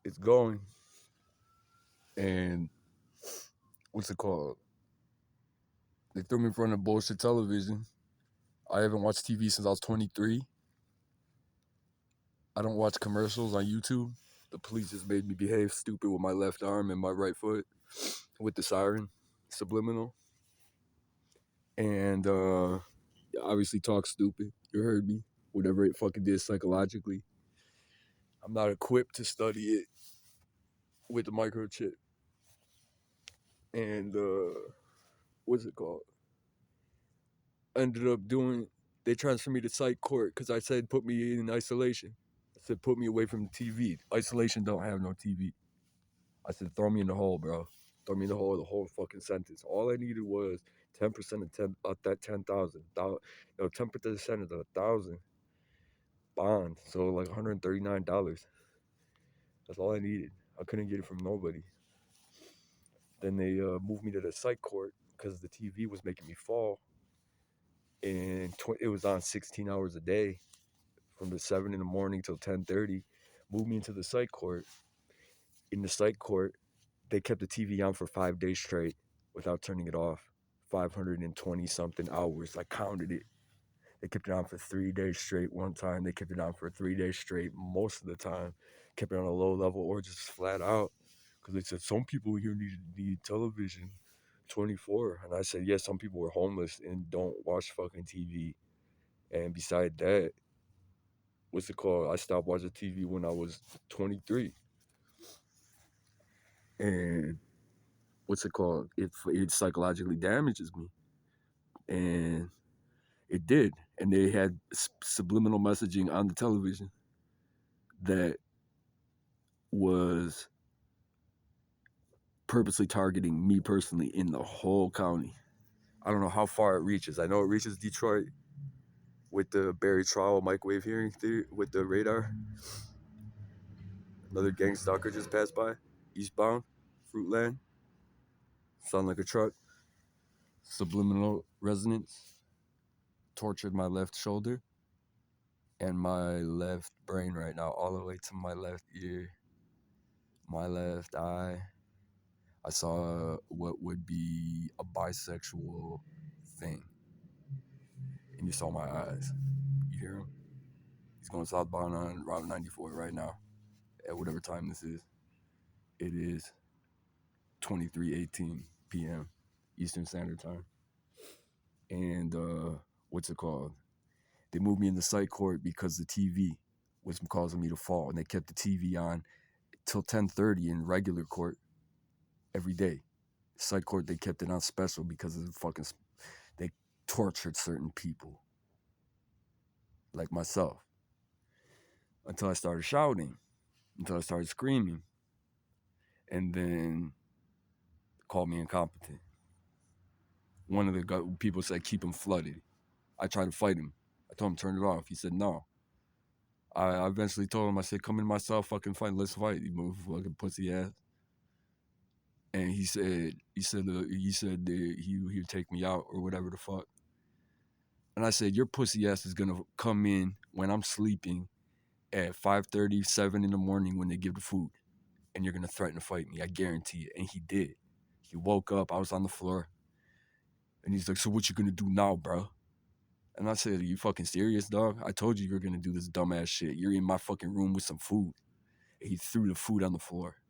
it's going, and what's it called? They threw me in front of bullshit television. I haven't watched TV since I was 23. I don't watch commercials on YouTube. The police just made me behave stupid with my left arm and my right foot with the siren, subliminal. And obviously talk stupid. You heard me. Whatever it fucking did psychologically. I'm not equipped to study it with the microchip. And what's it called? Ended up doing. They transferred me to psych court because I said put me in isolation. I said put me away from the TV. Isolation don't have no TV. I said throw me in the hole, bro. Throw me in the whole fucking sentence. All I needed was 10% of that 10,000. 10% of the 1,000 bond. So like $139. That's all I needed. I couldn't get it from nobody. Then they moved me to the psych court because the TV was making me fall, and it was on 16 hours a day from the 7 in the morning till 10:30. Moved me into the psych court. In the psych court, they kept the TV on for 5 days straight without turning it off. 520 something hours. I counted it. They kept it on for 3 days straight. One time they kept it on for 3 days straight. Most of the time, kept it on a low level or just flat out. Because they said some people here need television 24. And I said, yes, some people were homeless and don't watch fucking TV. And beside that, what's it called? I stopped watching TV when I was 23. And what's it called? It psychologically damages me. And it did. And they had subliminal messaging on the television that was purposely targeting me personally in the whole county. I don't know how far it reaches. I know it reaches Detroit with the Barry Trowell microwave hearing theory with the radar. Another gang stalker just passed by, eastbound, Fruitland. Sound like a truck. Subliminal resonance tortured my left shoulder and my left brain right now, all the way to my left ear, my left eye. I saw what would be a bisexual thing. And you saw my eyes. You hear him? He's going southbound on Route 94 right now at whatever time this is. It is 23:18 p.m. Eastern Standard Time. And what's it called? They moved me in the psych court because the TV was causing me to fall, and they kept the TV on till 10:30 in regular court every day. Psych court, they kept it on special because of the fucking they tortured certain people like myself until I started shouting, until I started screaming, and then called me incompetent. One of the people said keep him flooded. I tried to fight him. I told him turn it off. He said no. I eventually told him, I said, come in myself, fucking fight, let's fight, you move fucking pussy ass. And he said that he'd take me out or whatever the fuck. And I said, your pussy ass is gonna come in when I'm sleeping at 5:30, 7 in the morning when they give the food, and you're gonna threaten to fight me. I guarantee it. And he did. He woke up. I was on the floor, and he's like, "So what you gonna do now, bro?" And I said, "Are you fucking serious, dog? I told you you're gonna do this dumbass shit. You're in my fucking room with some food." And he threw the food on the floor.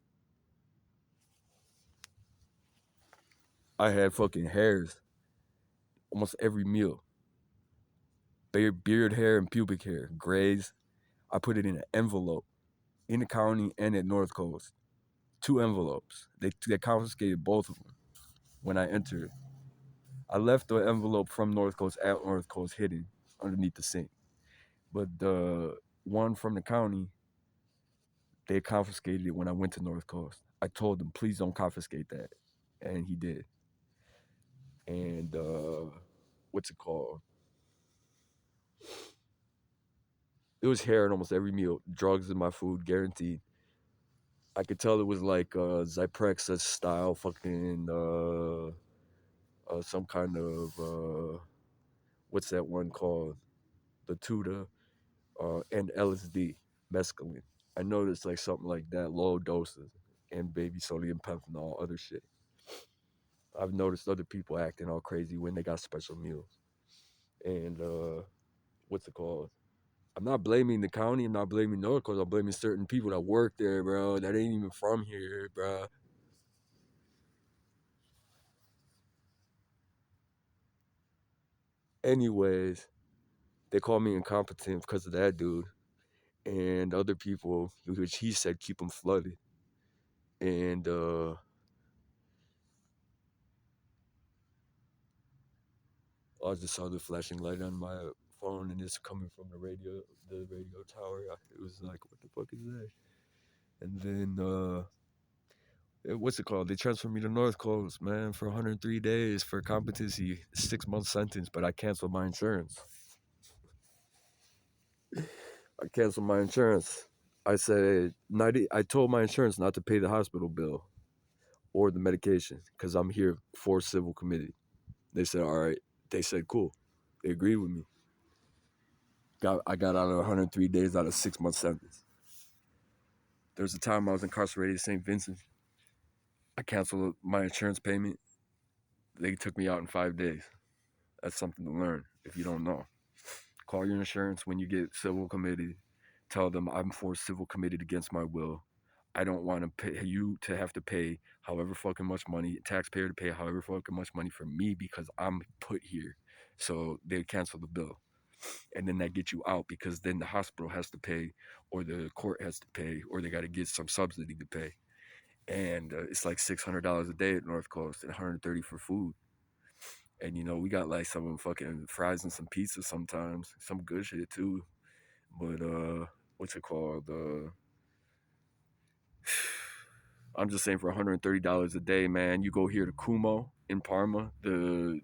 I had fucking hairs almost every meal. Beard hair and pubic hair, grays. I put it in an envelope in the county and at North Coast. 2 envelopes. They confiscated both of them when I entered. I left the envelope from North Coast at North Coast hidden underneath the sink. But the one from the county, they confiscated it when I went to North Coast. I told them, please don't confiscate that. And he did. And what's it called? It was hair in almost every meal. Drugs in my food, guaranteed. I could tell it was like Zyprexa style fucking some kind of what's that one called? The Tuda and LSD, mescaline. I noticed like something like that, low doses, and baby sodium penthanol, other shit. I've noticed other people acting all crazy when they got special meals. And what's it called? I'm not blaming the county. I'm not blaming Norcos. I'm blaming certain people that work there, bro. That ain't even from here, bro. Anyways, they call me incompetent because of that dude and other people, which he said keep them flooded. And I just saw the flashing light on my phone, and it's coming from the radio tower. It was like, what the fuck is that? And then what's it called? They transferred me to North Coast, man, for 103 days for competency, 6 month sentence, but I canceled my insurance. I canceled my insurance. I said 90. I told my insurance not to pay the hospital bill or the medication because I'm here for civil committee. They said, all right. They said, cool. They agreed with me. I got out of 103 days out of 6 month sentence. There was a time I was incarcerated at St. Vincent. I canceled my insurance payment. They took me out in 5 days. That's something to learn if you don't know. Call your insurance when you get civil committed. Tell them I'm for civil committed against my will. I don't want to pay you to have to pay however fucking much money, taxpayer to pay however fucking much money for me because I'm put here. So they cancel the bill. And then that gets you out because then the hospital has to pay or the court has to pay or they got to get some subsidy to pay. And it's like $600 a day at North Coast and 130 for food. And we got like some fucking fries and some pizza sometimes, some good shit too. But what's it called? I'm just saying for $130 a day, man, you go here to Kumo in Parma, the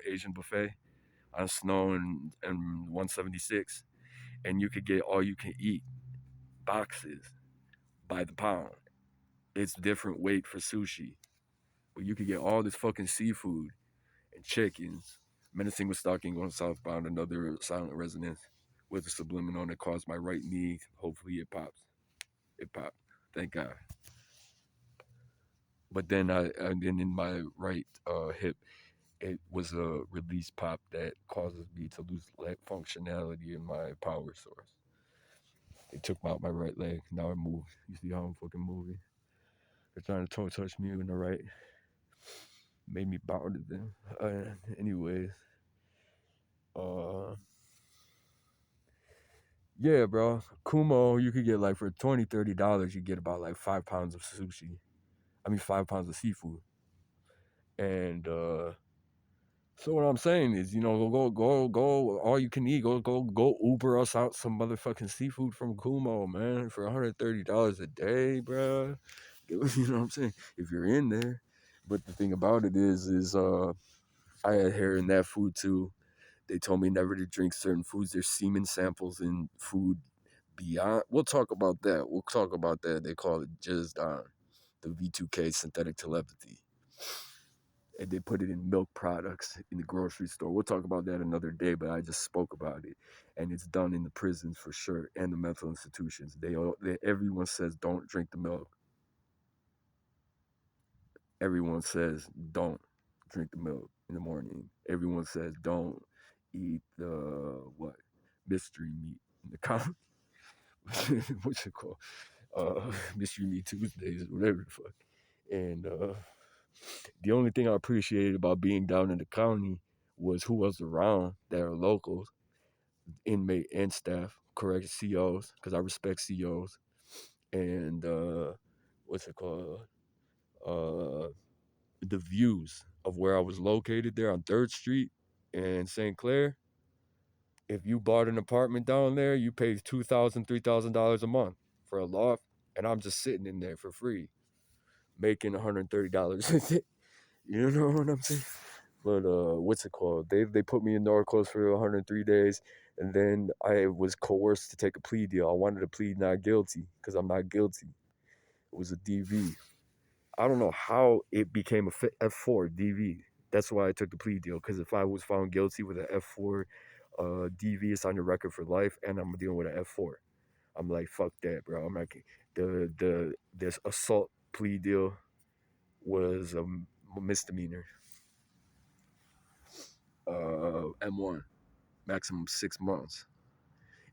Asian buffet on Snow and 176, and you could get all you can eat boxes by the pound. It's different weight for sushi, but you could get all this fucking seafood and chickens. Menacing with stalking going southbound, another silent residence with a subliminal that caused my right knee. Hopefully it pops. It popped. Thank God. But then and then in my right hip, it was a release pop that causes me to lose leg functionality in my power source. They took out my right leg. Now I move. You see how I'm fucking moving? They're trying to toe touch me in the right. Made me bow to them. Anyways, uh, yeah, bro. Kumo, you could get like for $20, $30, you get about like 5 pounds of sushi. I mean, 5 pounds of seafood. And so what I'm saying is, go, all you can eat. Go Uber us out some motherfucking seafood from Kumo, man, for $130 a day, bro. You know what I'm saying? If you're in there. But the thing about it is I had hair in that food too. They told me never to drink certain foods. There's semen samples in food beyond. We'll talk about that. We'll talk about that. They call it Jizdon, the V2K synthetic telepathy. And they put it in milk products in the grocery store. We'll talk about that another day, but I just spoke about it. And it's done in the prisons for sure and the mental institutions. Everyone says don't drink the milk. Everyone says don't drink the milk in the morning. Everyone says don't eat the what mystery meat in the cow. What's it called? Mystery meat Tuesdays, whatever the fuck. And the only thing I appreciated about being down in the county was who was around that are locals, inmate and staff, correct COs, because I respect COs. And what's it called? Uh, the views of where I was located there on 3rd Street in St. Clair. If you bought an apartment down there, you pay $2,000, $3,000 a month for a loft, and I'm just sitting in there for free, making $130 a day. You know what I'm saying? But what's it called? They put me in narcos for 103 days, and then I was coerced to take a plea deal. I wanted to plead not guilty because I'm not guilty. It was a DV. I don't know how it became a F4 DV. That's why I took the plea deal. Because if I was found guilty with an F4 DV, it's on your record for life, and I'm dealing with an F4. I'm like, fuck that, bro. I'm like, this assault plea deal was a misdemeanor. M1, maximum 6 months,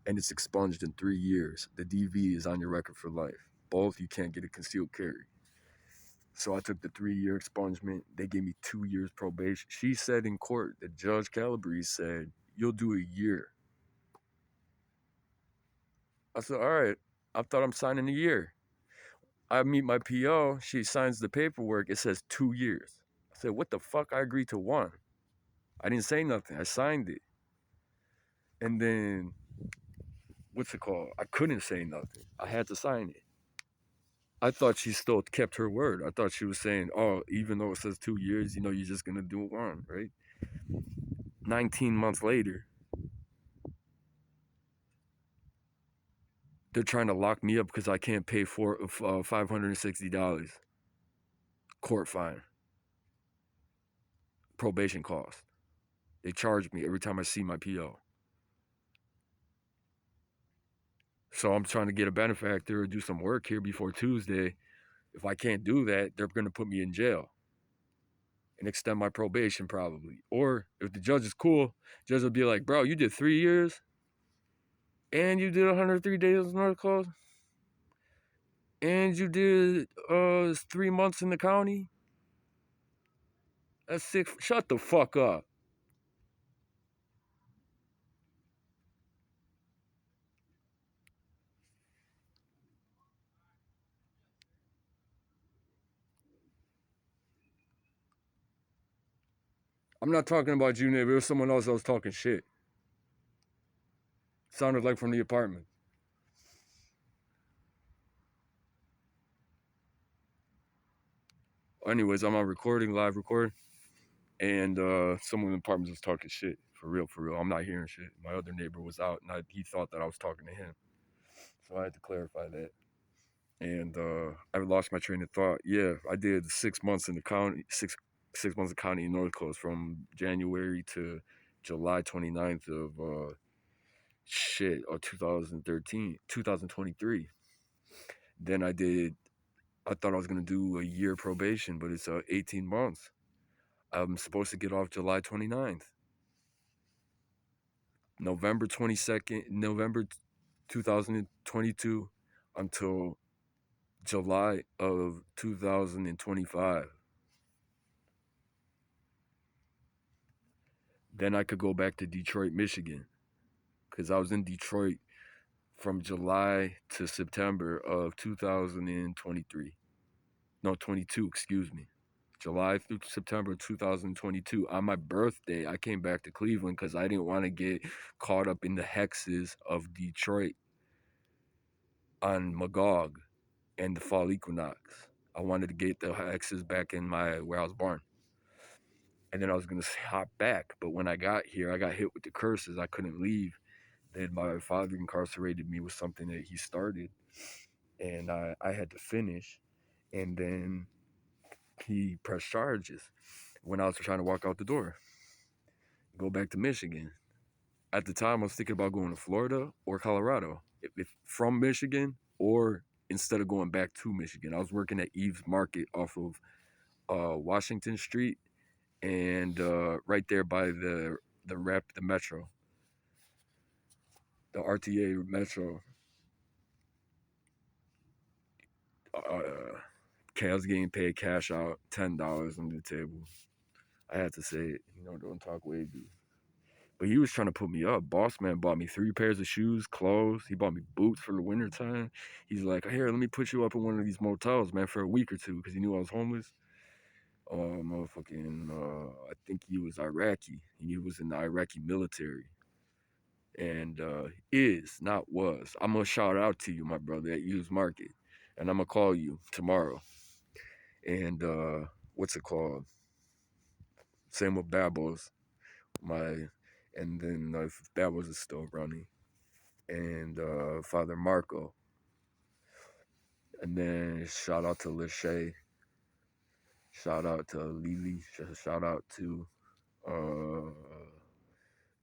and it's expunged in 3 years. The DV is on your record for life. Both, you can't get a concealed carry. So I took the 3 year expungement. They gave me 2 years probation. She said in court that Judge Calabrese said, you'll do a year. I said, all right. I thought I'm signing a year. I meet my PO. She signs the paperwork. It says 2 years. I said, what the fuck? I agreed to one. I didn't say nothing. I signed it. And then, what's it called? I couldn't say nothing. I had to sign it. I thought she still kept her word. I thought she was saying, oh, even though it says 2 years, you're just going to do one, right? 19 months later, they're trying to lock me up because I can't pay for $560 court fine, probation cost. They charge me every time I see my PO. So I'm trying to get a benefactor or do some work here before Tuesday. If I can't do that, they're going to put me in jail and extend my probation probably. Or if the judge is cool, the judge will be like, bro, you did 3 years and you did 103 days in North Coast and you did 3 months in the county. That's 6. Shut the fuck up. I'm not talking about you, neighbor. It was someone else that was talking shit. Sounded like from the apartment. Anyways, I'm on recording, live recording, and someone in the apartment was talking shit. For real, for real. I'm not hearing shit. My other neighbor was out, and he thought that I was talking to him. So I had to clarify that. And I lost my train of thought. Yeah, I did 6 months in the county, 6 months of county in North Coast from January to July 29th of 2013, 2023. Then I thought I was going to do a year probation, but it's 18 months. I'm supposed to get off July 29th. November 22nd, November 2022 until July of 2025. Then I could go back to Detroit, Michigan, because I was in Detroit from July to September of 2023. No, 22, excuse me. July through September 2022. On my birthday, I came back to Cleveland because I didn't want to get caught up in the hexes of Detroit on Magog and the fall equinox. I wanted to get the hexes back in where I was born. And then I was going to hop back. But when I got here, I got hit with the curses. I couldn't leave. Then my father incarcerated me with something that he started. And I had to finish. And then he pressed charges when I was trying to walk out the door, go back to Michigan. At the time, I was thinking about going to Florida or Colorado, if from Michigan, or instead of going back to Michigan. I was working at Eve's Market off of Washington Street, and right there by the metro, the RTA metro. Okay, I was getting paid cash out, $10 on the table. I had to say it, don't talk way, dude. But he was trying to put me up. Boss man bought me 3 pairs of shoes, clothes. He bought me boots for the winter time. He's like, here, let me put you up in one of these motels, man, for a week or two, because he knew I was homeless. Motherfucking, I think he was Iraqi. He was in the Iraqi military. And is, not was. I'm going to shout out to you, my brother, at Eve's Market. And I'm going to call you tomorrow. And what's it called? Same with Babos. And then if Babos is still running. And Father Marco. And then shout out to Lachey. Shout out to Lily. Shout out to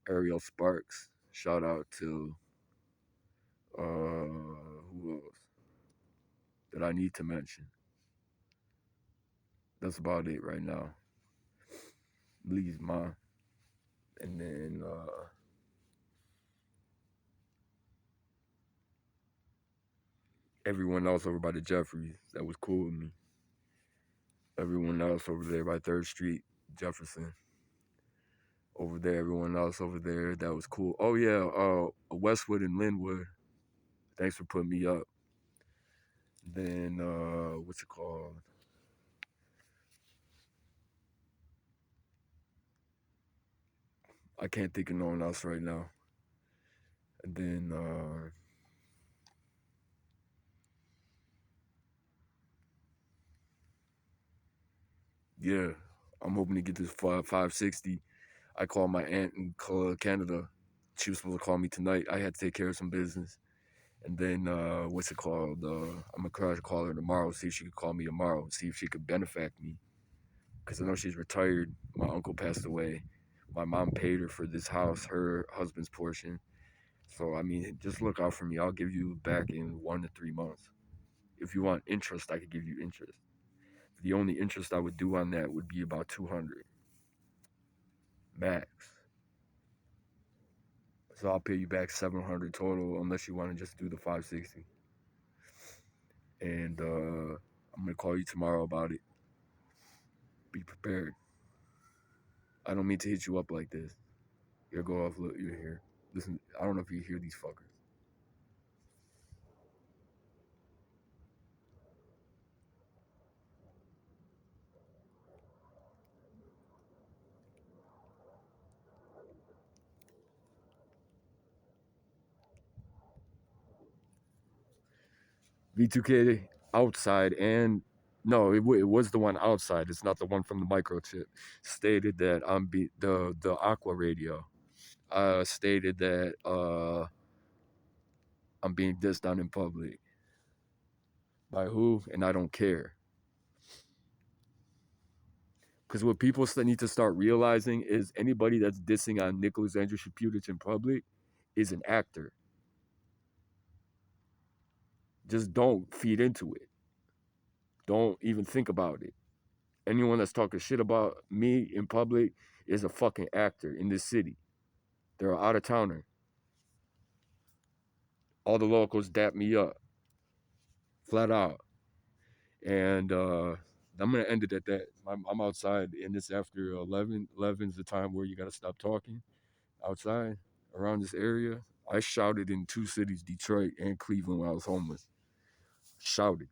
Ariel Sparks. Shout out to that I need to mention. That's about it right now. Lee's mine. And then everyone else over by the Jeffries that was cool with me. Everyone else over there by 3rd Street, Jefferson. Over there, everyone else over there that was cool. Oh yeah, Westwood and Linwood. Thanks for putting me up. Then what's it called? I can't think of no one else right now. And then yeah, I'm hoping to get this 560. I called my aunt in Canada. She was supposed to call me tonight. I had to take care of some business. And then what's it called? I'm gonna try to call her tomorrow. See if she could call me tomorrow. See if she could benefact me. Because I know she's retired. My uncle passed away. My mom paid her for this house, her husband's portion. So I mean, just look out for me. I'll give you back in 1 to 3 months. If you want interest, I could give you interest. The only interest I would do on that would be about 200 max. So I'll pay you back 700 total, unless you want to just do the 560. And I'm gonna call you tomorrow about it. Be prepared. I don't mean to hit you up like this. You'll go off. Look, you're here. Listen, I don't know if you hear these fuckers. V2K outside and no, it was the one outside. It's not the one from the microchip. Stated that the Aqua Radio. Stated that I'm being dissed on in public. By who? And I don't care. Because what people need to start realizing is anybody that's dissing on Nicholas Andrew Shaputich in public is an actor. Just don't feed into it. Don't even think about it. Anyone that's talking shit about me in public is a fucking actor in this city. They're an out of towner. All the locals dap me up, flat out. And I'm gonna end it at that. I'm outside, and it's after 11. 11 is the time where you gotta stop talking outside around this area. I shouted in 2 cities, Detroit and Cleveland, when I was homeless. Shouted.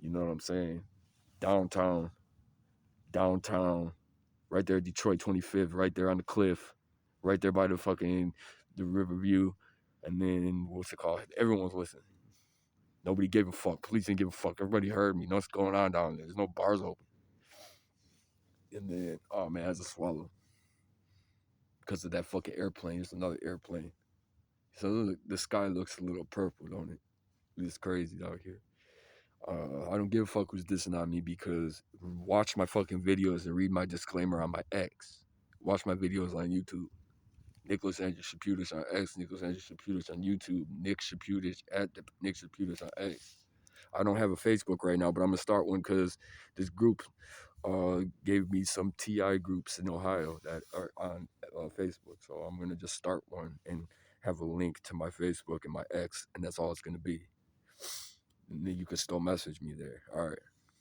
You know what I'm saying? Downtown, downtown, right there, Detroit 25th, right there on the cliff, right there by the Riverview, and then what's it called? Everyone's listening. Nobody gave a fuck. Police didn't give a fuck. Everybody heard me. Know what's going on down there. There's no bars open. And then, oh man, I had to swallow because of that fucking airplane. It's another airplane. So the sky looks a little purple, don't it? It's crazy out here. I don't give a fuck who's dissing on me because watch my fucking videos and read my disclaimer on my X. Watch my videos on YouTube. Nicholas Andrew Shaputich on X, Nicholas Andrew Shaputich on YouTube, Nick Shaputich at Nick Shaputich on X. I don't have a Facebook right now, but I'm gonna start one because this group gave me some TI groups in Ohio that are on Facebook. So I'm gonna just start one and have a link to my Facebook and my X, and that's all it's gonna be. And then you can still message me there. All right.